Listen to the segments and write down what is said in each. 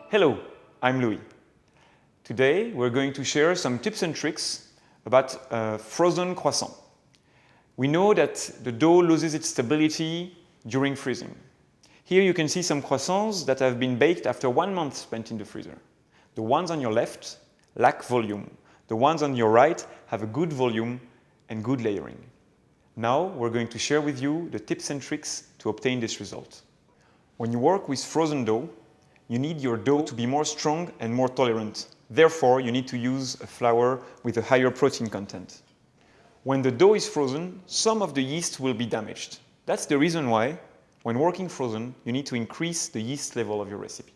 Hello, I'm Louis. Today we're going to share some tips and tricks about frozen croissant. We know that the dough loses its stability during freezing. Here you can see some croissants that have been baked after 1 month spent in the freezer. The ones on your left lack volume. The ones on your right have a good volume and good layering. Now we're going to share with you the tips and tricks to obtain this result. When you work with frozen dough, you need your dough to be more strong and more tolerant. Therefore, you need to use a flour with a higher protein content. When the dough is frozen, some of the yeast will be damaged. That's the reason why, when working frozen, you need to increase the yeast level of your recipe.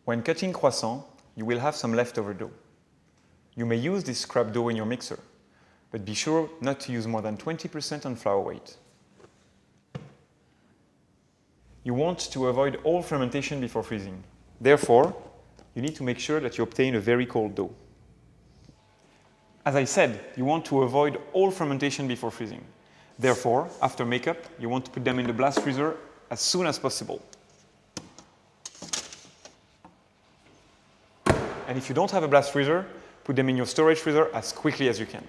When cutting croissant, you will have some leftover dough. You may use this scrap dough in your mixer, but be sure not to use more than 20% on flour weight. You want to avoid all fermentation before freezing. Therefore, you need to make sure that you obtain a very cold dough. As I said, you want to avoid all fermentation before freezing. Therefore, after makeup, you want to put them in the blast freezer as soon as possible. And if you don't have a blast freezer, put them in your storage freezer as quickly as you can.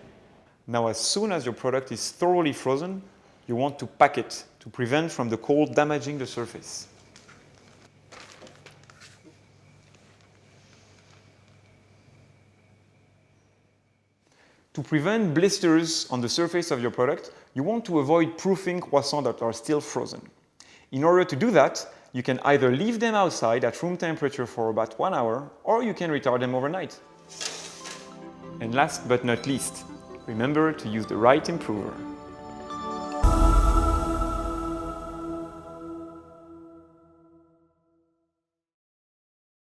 Now, as soon as your product is thoroughly frozen, you want to pack it to prevent from the cold damaging the surface. To prevent blisters on the surface of your product, you want to avoid proofing croissants that are still frozen. In order to do that, you can either leave them outside at room temperature for about 1 hour, or you can retard them overnight. And last but not least, remember to use the right improver.